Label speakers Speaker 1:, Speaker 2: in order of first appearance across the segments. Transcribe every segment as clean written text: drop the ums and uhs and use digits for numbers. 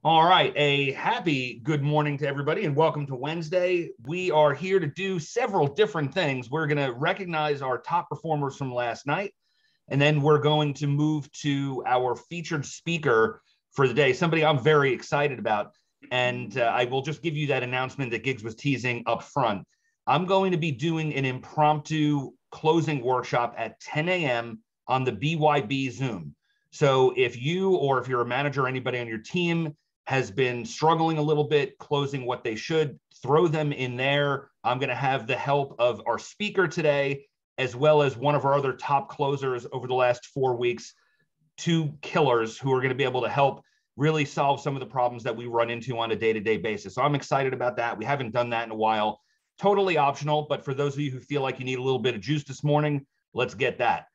Speaker 1: All right, a happy good morning to everybody and welcome to Wednesday. We are here to do several different things. We're going to recognize our top performers from last night, and then we're going to move to our featured speaker for the day, somebody I'm very excited about. And I will just give you that announcement that Giggs was teasing up front. I'm going to be doing an impromptu closing workshop at 10 a.m. on the BYB Zoom. So if you or if you're a manager or anybody on your team has been struggling a little bit closing what they should, throw them in there. I'm going to have the help of our speaker today, as well as one of our other top closers over the last 4 weeks, two killers who are going to be able to help really solve some of the problems that we run into on a day-to-day basis. So I'm excited about that. We haven't done that in a while. Totally optional, but for those of you who feel like you need a little bit of juice this morning, let's get that.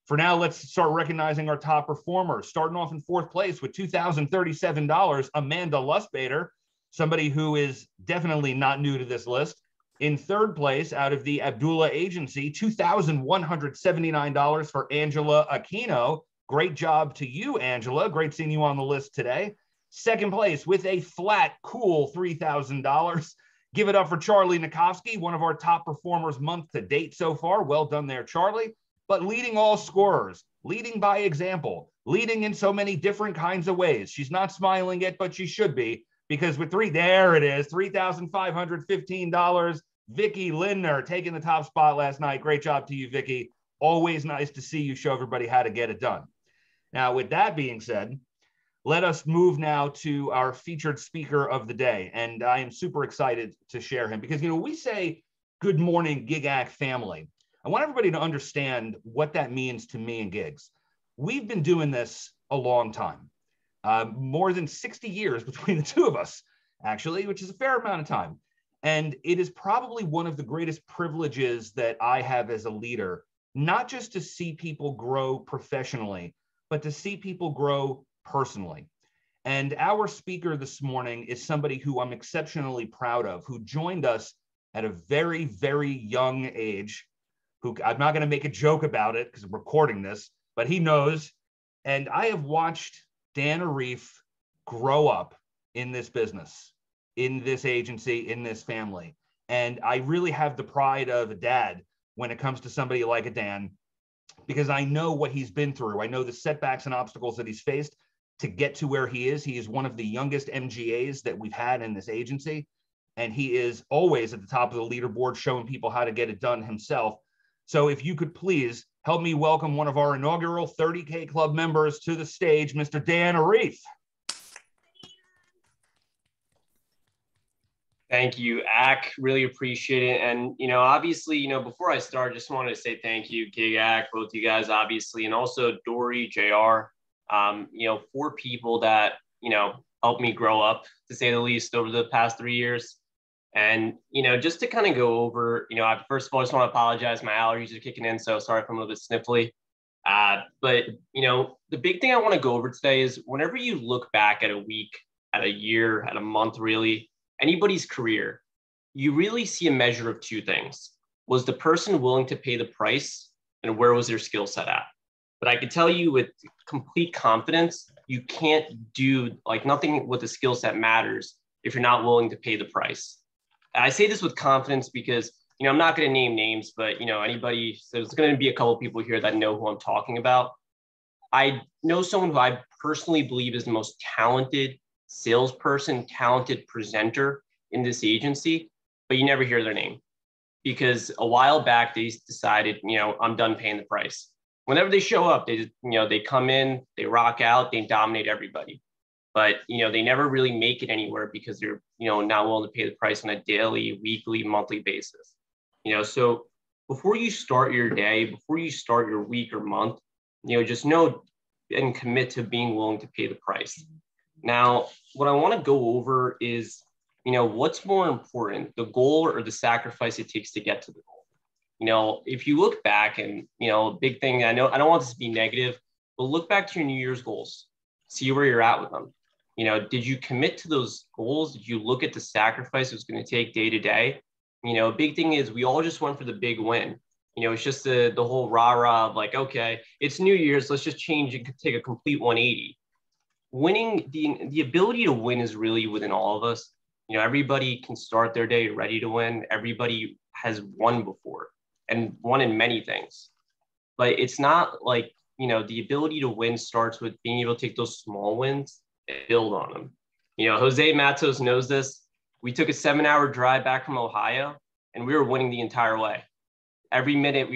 Speaker 1: For now, let's start recognizing our top performers. Starting off in fourth place with $2,037, Amanda Lustbader, somebody who is definitely not new to this list. In third place, out of the Abdullah Agency, $2,179 for Angela Aquino. Great job to you, Angela. Great seeing you on the list today. Second place with a flat, cool $3,000. Give it up for Charlie Nikovsky, one of our top performers month to date so far. Well done there, Charlie. But leading all scorers, leading by example, leading in so many different kinds of ways. She's not smiling yet, but she should be, because with there it is, $3,515. Vicky Lindner taking the top spot last night. Great job to you, Vicky. Always nice to see you show everybody how to get it done. Now, with that being said, let us move now to our featured speaker of the day. And I am super excited to share him because, we say, good morning, GigAc family. I want everybody to understand what that means to me and Giggs. We've been doing this a long time, more than 60 years between the two of us, actually, which is a fair amount of time. And it is probably one of the greatest privileges that I have as a leader, not just to see people grow professionally, but to see people grow personally. And our speaker this morning is somebody who I'm exceptionally proud of, who joined us at a very, very young age. Who I'm not going to make a joke about it because I'm recording this, but he knows. And I have watched Dan Arif grow up in this business, in this agency, in this family. And I really have the pride of a dad when it comes to somebody like a Dan, because I know what he's been through. I know the setbacks and obstacles that he's faced to get to where he is. He is one of the youngest MGAs that we've had in this agency. And he is always at the top of the leaderboard, showing people how to get it done himself. So if you could please help me welcome one of our inaugural 30K Club members to the stage, Mr. Dan Arif.
Speaker 2: Thank you, Ak. Really appreciate it. And, obviously, before I start, just wanted to say thank you, Gig Ak, both you guys, obviously, and also Dory, JR, 4 people that, helped me grow up, to say the least, over the past 3 years. And, just to kind of go over, first of all, I just want to apologize. My allergies are kicking in, so sorry if I'm a little bit sniffly. But, the big thing I want to go over today is whenever you look back at a week, at a year, at a month, really, anybody's career, you really see a measure of 2 things. Was the person willing to pay the price, and where was their skill set at? But I can tell you with complete confidence, you can't do, nothing with the skill set matters if you're not willing to pay the price. And I say this with confidence because, I'm not going to name names, but, anybody, so there's going to be a couple of people here that know who I'm talking about. I know someone who I personally believe is the most talented salesperson, talented presenter in this agency, but you never hear their name because a while back they decided, I'm done paying the price. Whenever they show up, they come in, they rock out, they dominate everybody. But, they never really make it anywhere because they're, not willing to pay the price on a daily, weekly, monthly basis. So before you start your day, before you start your week or month, just know and commit to being willing to pay the price. Now, what I want to go over is, what's more important, the goal or the sacrifice it takes to get to the goal? If you look back and, a big thing, I know I don't want this to be negative, but look back to your New Year's goals, see where you're at with them. Did you commit to those goals? Did you look at the sacrifice it was going to take day to day? A big thing is we all just went for the big win. It's just the whole rah-rah of okay, it's New Year's, let's just change and take a complete 180. winning, the ability to win is really within all of us. Everybody can start their day ready to win. Everybody has won before and won in many things. But it's not like, the ability to win starts with being able to take those small wins and build on them. Jose Matos knows this. We took a 7-hour drive back from Ohio and we were winning the entire way. Every minute,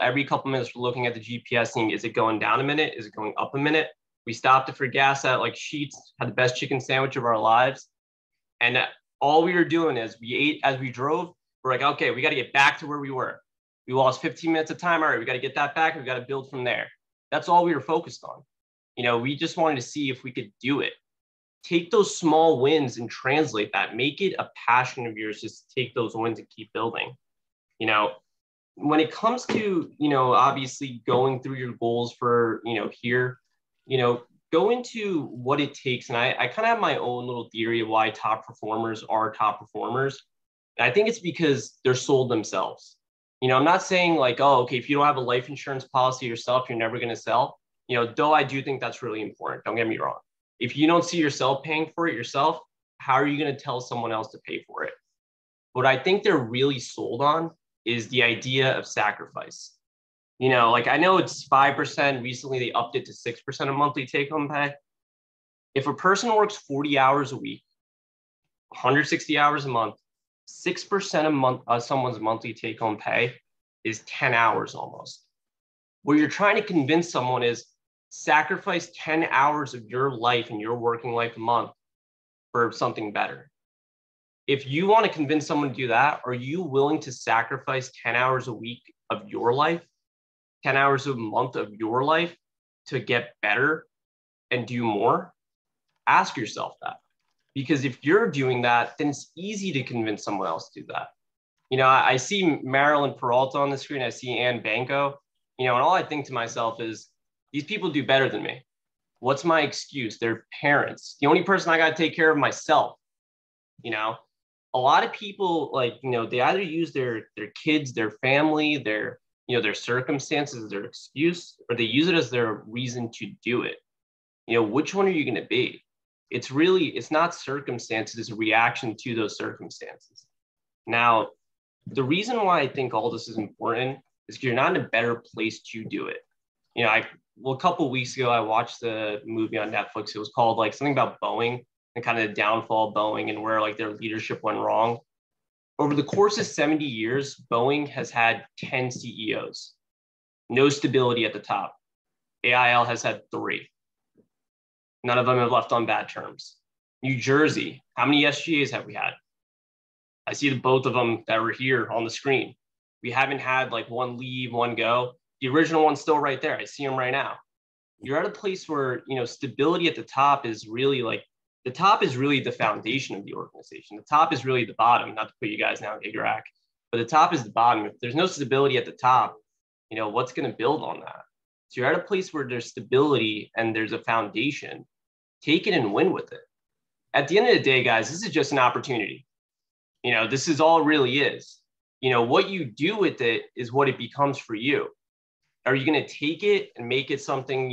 Speaker 2: every couple minutes, we're looking at the GPS seeing, is it going down a minute? Is it going up a minute? We stopped it for gas at like Sheets, had the best chicken sandwich of our lives. And all we were doing is we ate as we drove. We're like, okay, we got to get back to where we were. We lost 15 minutes of time. All right, we got to get that back. We got to build from there. That's all we were focused on. We just wanted to see if we could do it. Take those small wins and translate that. Make it a passion of yours. Just take those wins and keep building. When it comes to, obviously going through your goals for, here, go into what it takes. And I kind of have my own little theory of why top performers are top performers. And I think it's because they're sold themselves. I'm not saying like, oh, okay, if you don't have a life insurance policy yourself, you're never going to sell. Though I do think that's really important. Don't get me wrong. If you don't see yourself paying for it yourself, how are you going to tell someone else to pay for it? What I think they're really sold on is the idea of sacrifice. Like I know it's 5%. Recently, they upped it to 6% of monthly take-home pay. If a person works 40 hours a week, 160 hours a month, 6% of someone's monthly take-home pay is 10 hours almost. What you're trying to convince someone is sacrifice 10 hours of your life and your working life a month for something better. If you want to convince someone to do that, are you willing to sacrifice 10 hours a week of your life, 10 hours a month of your life to get better and do more? Ask yourself that. Because if you're doing that, then it's easy to convince someone else to do that. I see Marilyn Peralta on the screen. I see Ann Banco, and all I think to myself is, these people do better than me. What's my excuse? They're parents. The only person I got to take care of myself. A lot of people they either use their kids, their family, their circumstances as their excuse, or they use it as their reason to do it. Which one are you going to be? It's not circumstances, it's a reaction to those circumstances. Now, the reason why I think all this is important is because you're not in a better place to do it. A couple of weeks ago, I watched the movie on Netflix. It was called something about Boeing and kind of the downfall of Boeing and where their leadership went wrong. Over the course of 70 years, Boeing has had 10 CEOs, no stability at the top. AIL has had 3. None of them have left on bad terms. New Jersey, how many SGAs have we had? I see both of them that were here on the screen. We haven't had one leave, one go. The original one's still right there. I see them right now. You're at a place where, stability at the top is really the top is really the foundation of the organization. The top is really the bottom, not to put you guys down, Igrak, but the top is the bottom. If there's no stability at the top, what's going to build on that? So you're at a place where there's stability and there's a foundation. Take it and win with it. At the end of the day, guys, this is just an opportunity. This is all it really is. What you do with it is what it becomes for you. Are you going to take it and make it something,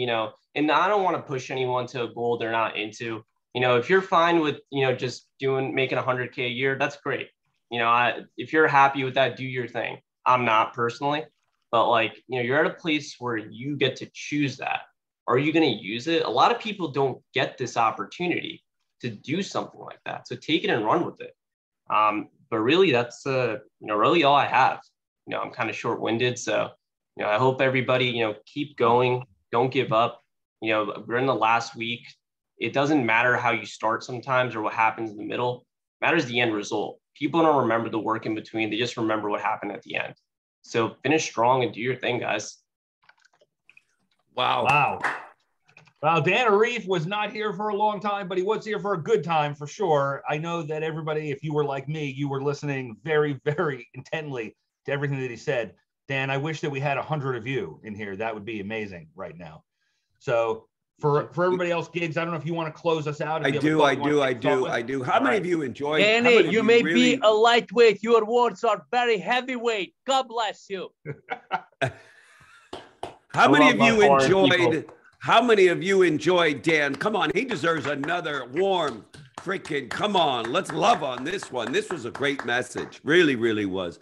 Speaker 2: and I don't want to push anyone to a goal they're not into. If you're fine with, just making 100K a year, that's great. If you're happy with that, do your thing. I'm not personally, but you're at a place where you get to choose that. Are you going to use it? A lot of people don't get this opportunity to do something like that. So take it and run with it. But really, that's, really all I have. I'm kind of short-winded. So, I hope everybody, keep going. Don't give up. We're in the last week. It doesn't matter how you start sometimes or what happens in the middle. It matters the end result. People don't remember the work in between. They just remember what happened at the end. So finish strong and do your thing, guys.
Speaker 1: Wow. Well, Dan Arif was not here for a long time, but he was here for a good time for sure. I know that everybody, if you were like me, you were listening very, very intently to everything that he said. Dan, I wish that we had 100 of you in here. That would be amazing right now. So for everybody else, Gigs, I don't know if you want to close us out.
Speaker 3: I do. How many of you enjoyed?
Speaker 4: Danny, you may be a lightweight. Your words are very heavyweight. God bless you.
Speaker 3: How many of you enjoyed How many of you enjoyed Dan? Come on, he deserves another warm freaking, come on, let's love on this one. This was a great message. Really, really was.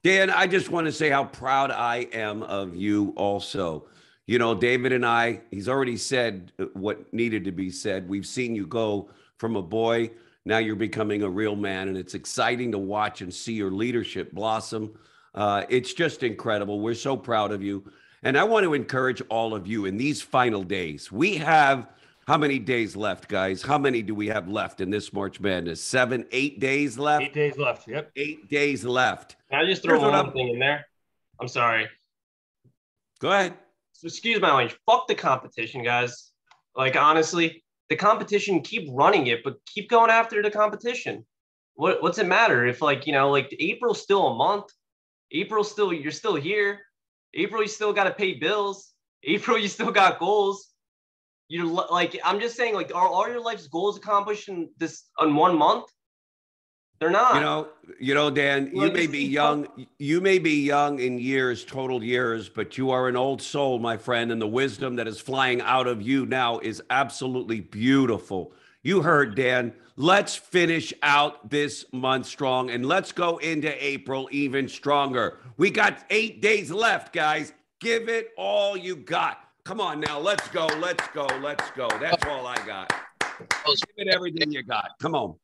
Speaker 3: Dan, I just want to say how proud I am of you also. You know, David and I, he's already said what needed to be said. We've seen you go from a boy, now you're becoming a real man, and it's exciting to watch and see your leadership blossom. It's just incredible. We're so proud of you. And I want to encourage all of you in these final days. We have how many days left, guys? How many do we have left in this March Madness? 7, 8 days left?
Speaker 1: 8 days left, yep.
Speaker 3: 8 days left.
Speaker 2: Can I just throw one thing in there? I'm sorry.
Speaker 3: Go ahead.
Speaker 2: So excuse my language. Fuck the competition, guys. Like, honestly, the competition, keep running it, but keep going after the competition. What's it matter if, like, you know, like April's still a month. April's still, you're still here. April, you still got to pay bills. April, you still got goals. You're like, I'm just saying, like, are all your life's goals accomplished in 1 month? They're not.
Speaker 3: You know, Dan, you may be young. You may be young in years, total years, but you are an old soul, my friend, and the wisdom that is flying out of you now is absolutely beautiful. You heard, Dan. Let's finish out this month strong, and let's go into April even stronger. We got 8 days left, guys. Give it all you got. Come on now. Let's go. Let's go. Let's go. That's all I got. Give it everything you got. Come on.